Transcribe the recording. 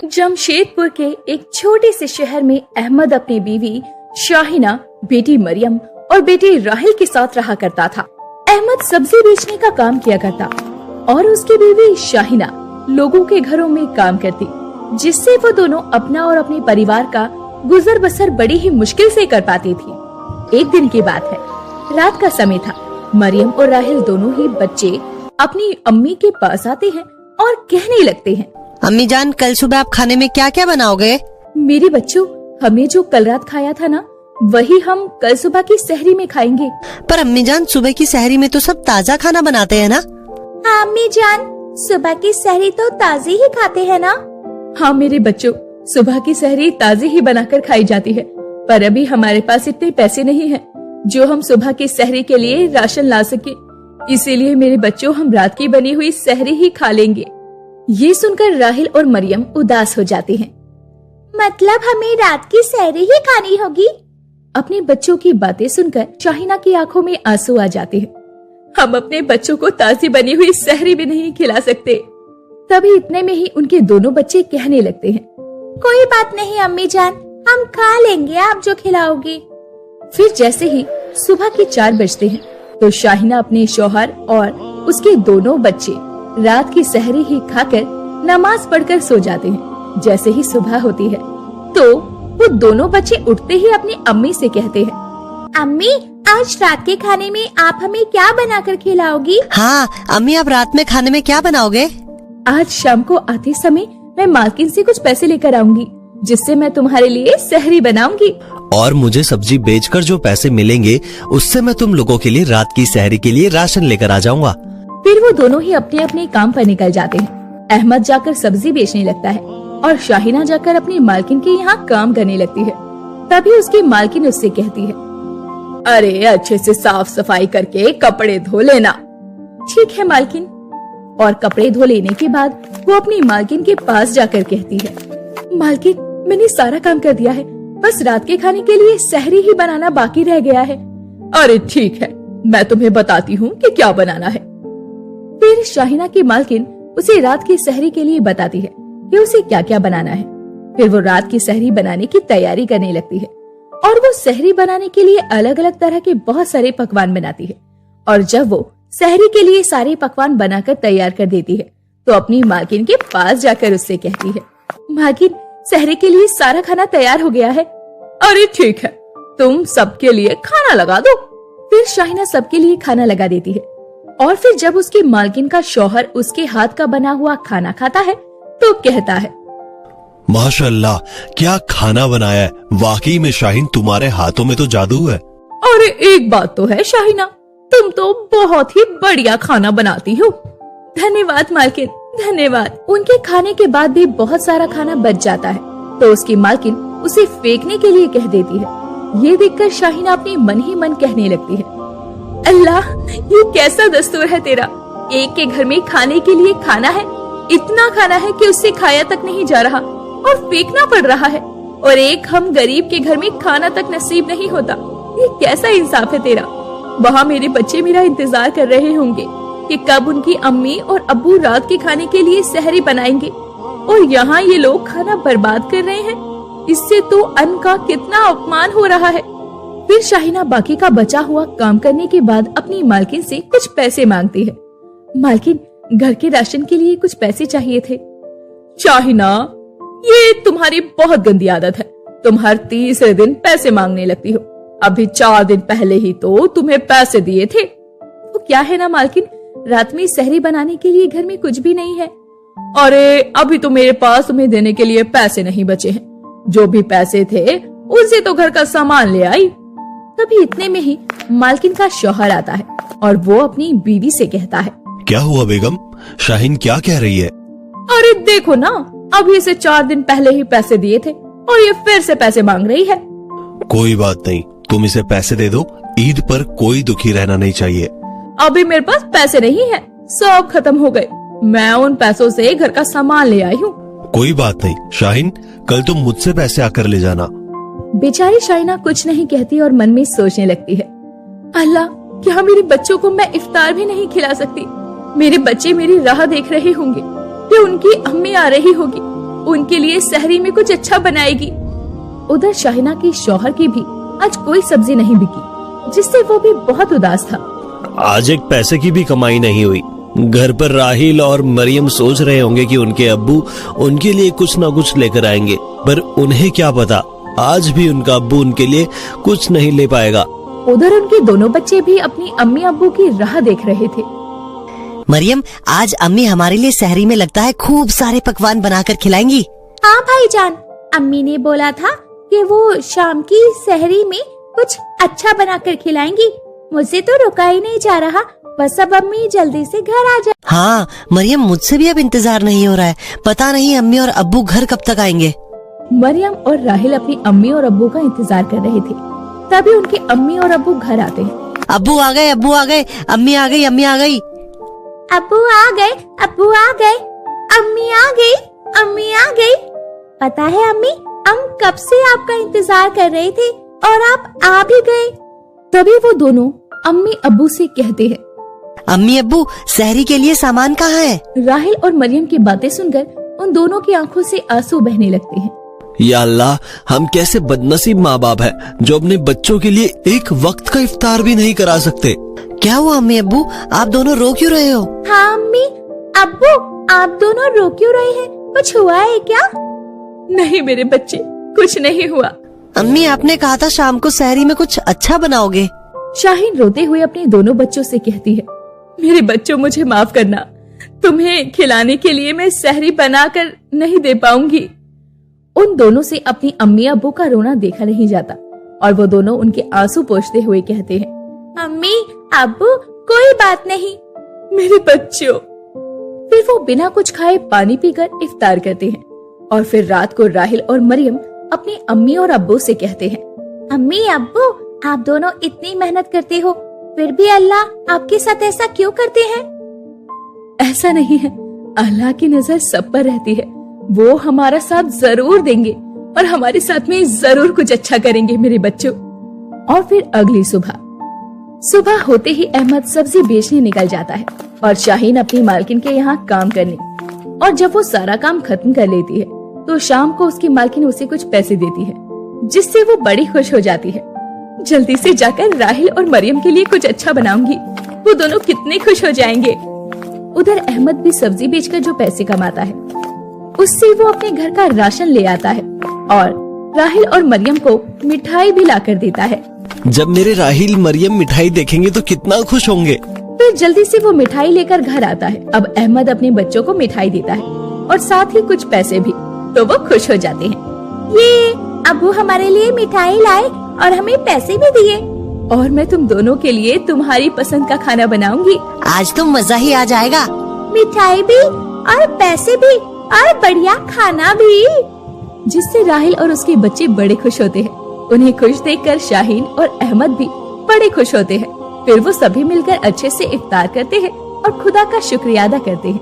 जमशेदपुर के एक छोटे से शहर में अहमद अपनी बीवी शाहिना, बेटी मरियम और बेटी राहिल के साथ रहा करता था। अहमद सब्जी बेचने का काम किया करता और उसकी बीवी शाहिना लोगों के घरों में काम करती, जिससे वो दोनों अपना और अपने परिवार का गुजर बसर बड़ी ही मुश्किल से कर पाती थी। एक दिन की बात है, रात का समय था। मरियम और राहिल दोनों ही बच्चे अपनी अम्मी के पास आते हैं और कहने लगते हैं, अम्मी जान, कल सुबह आप खाने में क्या क्या बनाओगे? मेरे बच्चों, हमने जो कल रात खाया था ना, वही हम कल सुबह की सहरी में खाएंगे। पर अम्मी जान, सुबह की सहरी में तो सब ताज़ा खाना बनाते हैं ना? हाँ अम्मी जान, सुबह की सहरी तो ताज़ी ही खाते हैं ना? हाँ मेरे बच्चों, सुबह की सहरी ताज़ी ही बनाकर खाई जाती है, पर अभी हमारे पास इतने पैसे नहीं हैं जो हम सुबह की सहरी के लिए राशन ला सके। इसीलिए मेरे बच्चों, हम रात की बनी हुई सहरी ही खा लेंगे। ये सुनकर राहिल और मरियम उदास हो जाते हैं। मतलब हमें रात की सहरी ही खानी होगी? अपने बच्चों की बातें सुनकर शाहिना की आंखों में आंसू आ जाते हैं। हम अपने बच्चों को ताज़ी बनी हुई सहरी भी नहीं खिला सकते। तभी इतने में ही उनके दोनों बच्चे कहने लगते हैं, कोई बात नहीं अम्मी जान, हम खा लेंगे आप जो खिलाओगी। फिर जैसे ही सुबह के 4 बजते हैं तो शाहिना अपने शौहर और उसके दोनों बच्चे रात की सहरी ही खाकर नमाज पढ़कर सो जाते हैं। जैसे ही सुबह होती है तो वो दोनों बच्चे उठते ही अपनी अम्मी से कहते हैं, अम्मी, आज रात के खाने में आप हमें क्या बनाकर खिलाओगी? हाँ अम्मी, आप रात में खाने में क्या बनाओगे? आज शाम को आते समय मैं मालकिन से कुछ पैसे लेकर आऊंगी, जिससे मैं तुम्हारे लिए सहरी बनाऊंगी। और मुझे सब्जी बेचकर जो पैसे मिलेंगे उससे मैं तुम लोगों के लिए रात की सहरी के लिए राशन लेकर आ जाऊंगा। फिर वो दोनों ही अपने अपने काम पर निकल जाते हैं। अहमद जाकर सब्जी बेचने लगता है और शाहिना जाकर अपनी मालकिन के यहाँ काम करने लगती है। तभी उसकी मालकिन उससे कहती है, अरे अच्छे से साफ सफाई करके कपड़े धो लेना। ठीक है मालकिन। और कपड़े धो लेने के बाद वो अपनी मालकिन के पास जाकर कहती है, मालकिन, मैंने सारा काम कर दिया है, बस रात के खाने के लिए सहरी ही बनाना बाकी रह गया है। अरे ठीक है, मैं तुम्हें बताती हूँ कि क्या बनाना है। फिर शाहिना की मालकिन उसे रात की सहरी के लिए बताती है कि उसे क्या क्या बनाना है। फिर वो रात की सहरी बनाने की तैयारी करने लगती है और वो सहरी बनाने के लिए अलग अलग तरह के बहुत सारे पकवान बनाती है। और जब वो सहरी के लिए सारे पकवान बनाकर तैयार कर देती है तो अपनी मालकिन के पास जाकर उससे कहती है, मालकिन, सहरी के लिए सारा खाना तैयार हो गया है। अरे ठीक है, तुम सबके लिए खाना लगा दो। फिर शाहिना सबके लिए खाना लगा देती है और फिर जब उसकी मालकिन का शौहर उसके हाथ का बना हुआ खाना खाता है तो कहता है, माशाल्लाह, क्या खाना बनाया है। वाकई में शाहीन, तुम्हारे हाथों में तो जादू है। अरे एक बात तो है शाहिना, तुम तो बहुत ही बढ़िया खाना बनाती हो। धन्यवाद मालकिन, धन्यवाद। उनके खाने के बाद भी बहुत सारा खाना बच जाता है तो उसकी मालकिन उसे फेंकने के लिए कह देती है। ये देखकर शाहिना अपने मन ही मन कहने लगती है, अल्लाह, ये कैसा दस्तूर है तेरा। एक के घर में खाने के लिए खाना है, इतना खाना है कि उससे खाया तक नहीं जा रहा और फेंकना पड़ रहा है, और एक हम गरीब के घर में खाना तक नसीब नहीं होता। ये कैसा इंसाफ है तेरा। वहाँ मेरे बच्चे मेरा इंतजार कर रहे होंगे कि कब उनकी अम्मी और अब्बू रात के खाने के लिए सहरी बनाएंगे, और यहाँ ये लोग खाना बर्बाद कर रहे हैं। इससे तो अन्न का कितना अपमान हो रहा है। फिर शाहिना बाकी का बचा हुआ काम करने के बाद अपनी मालकिन से कुछ पैसे मांगती है। मालकिन, घर के राशन के लिए कुछ पैसे चाहिए थे। शाहिना, ये तुम्हारी बहुत गंदी आदत है। तुम हर तीसरे दिन पैसे मांगने लगती हो। अभी 4 दिन पहले ही तो तुम्हें पैसे दिए थे। तो क्या है ना मालकिन, रात में सहरी बनाने के लिए घर में कुछ भी नहीं है। अरे अभी तो मेरे पास तुम्हें देने के लिए पैसे नहीं बचे हैं। जो भी पैसे थे उनसे तो घर का सामान ले आई। तभी इतने में ही मालकिन का शौहर आता है और वो अपनी बीवी से कहता है, क्या हुआ बेगम, शाहीन क्या कह रही है? अरे देखो ना, अभी से 4 दिन पहले ही पैसे दिए थे और ये फिर से पैसे मांग रही है। कोई बात नहीं, तुम इसे पैसे दे दो। ईद पर कोई दुखी रहना नहीं चाहिए। अभी मेरे पास पैसे नहीं है, सब खत्म हो गए। मैं उन पैसों से घर का सामान ले आई हूँ। कोई बात नहीं शाहीन, कल तुम मुझसे पैसे आकर ले जाना। बेचारी शाहिना कुछ नहीं कहती और मन में सोचने लगती है, अल्लाह, क्या मेरे बच्चों को मैं इफ्तार भी नहीं खिला सकती। मेरे बच्चे मेरी राह देख रहे होंगे कि उनकी अम्मी आ रही होगी उनके लिए सहरी में कुछ अच्छा बनाएगी। उधर शाहिना के शौहर की भी आज कोई सब्जी नहीं बिकी, जिससे वो भी बहुत उदास था। आज एक पैसे की भी कमाई नहीं हुई। घर पर राहिल और मरियम सोच रहे होंगे कि उनके अब्बू उनके लिए कुछ न कुछ लेकर आएंगे, पर उन्हें क्या पता आज भी उनका अब्बू उनके लिए कुछ नहीं ले पाएगा। उधर उनके दोनों बच्चे भी अपनी अम्मी अब्बू की राह देख रहे थे। मरियम, आज अम्मी हमारे लिए सहरी में लगता है खूब सारे पकवान बनाकर खिलाएंगी। हाँ भाईजान, अम्मी ने बोला था कि वो शाम की सहरी में कुछ अच्छा बनाकर खिलाएंगी। मुझसे तो रुका ही नहीं जा रहा, बस अब अम्मी जल्दी से घर आ जाए। हाँ मरियम, मुझसे भी अब इंतजार नहीं हो रहा है। पता नहीं अम्मी और अब्बू घर कब तक आएंगे। मरियम और राहिल अपनी अम्मी और अब्बू का इंतजार कर रहे थे। तभी उनके अम्मी और अब्बू घर आते हैं। अब्बू आ गए, अब्बू आ गए, अम्मी आ गई, अम्मी आ गई। अब्बू आ गए, अब्बू आ गए, अम्मी आ गई, अम्मी आ गई। पता है अम्मी, हम कब से आपका इंतजार कर रहे थे और आप आ भी गए। तभी वो दोनों अम्मी अब्बू से कहते हैं, अम्मी अब्बू, सहरी के लिए सामान कहाँ है? राहिल और मरियम की बातें सुनकर उन दोनों की आंखों से आंसू बहने लगते हैं। या अल्लाह, हम कैसे बदनसीब माँ बाप हैं जो अपने बच्चों के लिए एक वक्त का इफ्तार भी नहीं करा सकते। क्या हुआ अम्मी अब्बू, आप दोनों रो क्यों रहे हो? हाँ अम्मी अब्बू, आप दोनों रो क्यों रहे हैं? कुछ हुआ है क्या? नहीं मेरे बच्चे, कुछ नहीं हुआ। अम्मी, आपने कहा था शाम को सहरी में कुछ अच्छा बनाओगे। शाहीन रोते हुए अपने दोनों बच्चों से कहती है, मेरे बच्चों मुझे माफ करना, तुम्हें खिलाने के लिए मैं सहरी बनाकर नहीं दे पाऊंगी। उन दोनों से अपनी अम्मी अब्बू का रोना देखा नहीं जाता और वो दोनों उनके आंसू पोंछते हुए कहते हैं, अम्मी अब्बू, कोई बात नहीं। मेरे बच्चों। फिर वो बिना कुछ खाए पानी पीकर इफ्तार करते हैं और फिर रात को राहिल और मरियम अपनी अम्मी और अब्बू से कहते हैं, अम्मी अब्बू, आप दोनों इतनी मेहनत करते हो, फिर भी अल्लाह आपके साथ ऐसा क्यों करते हैं? ऐसा नहीं है, अल्लाह की नजर सब पर रहती है। वो हमारा साथ जरूर देंगे और हमारे साथ में जरूर कुछ अच्छा करेंगे मेरे बच्चों। और फिर अगली सुबह होते ही अहमद सब्जी बेचने निकल जाता है और शाहीन अपनी मालकिन के यहाँ काम करने। और जब वो सारा काम खत्म कर लेती है तो शाम को उसकी मालकिन उसे कुछ पैसे देती है, जिससे वो बड़ी खुश हो जाती है। जल्दी से जाकर राहिल और मरियम के लिए कुछ अच्छा बनाऊंगी, वो दोनों कितने खुश हो जाएंगे। उधर अहमद भी सब्जी बेचकर जो पैसे कमाता है उससे वो अपने घर का राशन ले आता है और राहिल और मरियम को मिठाई भी लाकर देता है। जब मेरे राहिल मरियम मिठाई देखेंगे तो कितना खुश होंगे। फिर जल्दी से वो मिठाई लेकर घर आता है। अब अहमद अपने बच्चों को मिठाई देता है और साथ ही कुछ पैसे भी, तो वो खुश हो जाते हैं। ये अब्बू हमारे लिए मिठाई लाए और हमें पैसे भी दिए, और मैं तुम दोनों के लिए तुम्हारी पसंद का खाना बनाऊंगी। आज तो मजा ही आ जाएगा। मिठाई भी और पैसे भी और बढ़िया खाना भी। जिससे राहिल और उसके बच्चे बड़े खुश होते हैं। उन्हें खुश देखकर शाहीन और अहमद भी बड़े खुश होते हैं। फिर वो सभी मिलकर अच्छे से इफ्तार करते हैं और खुदा का शुक्रिया अदा करते हैं।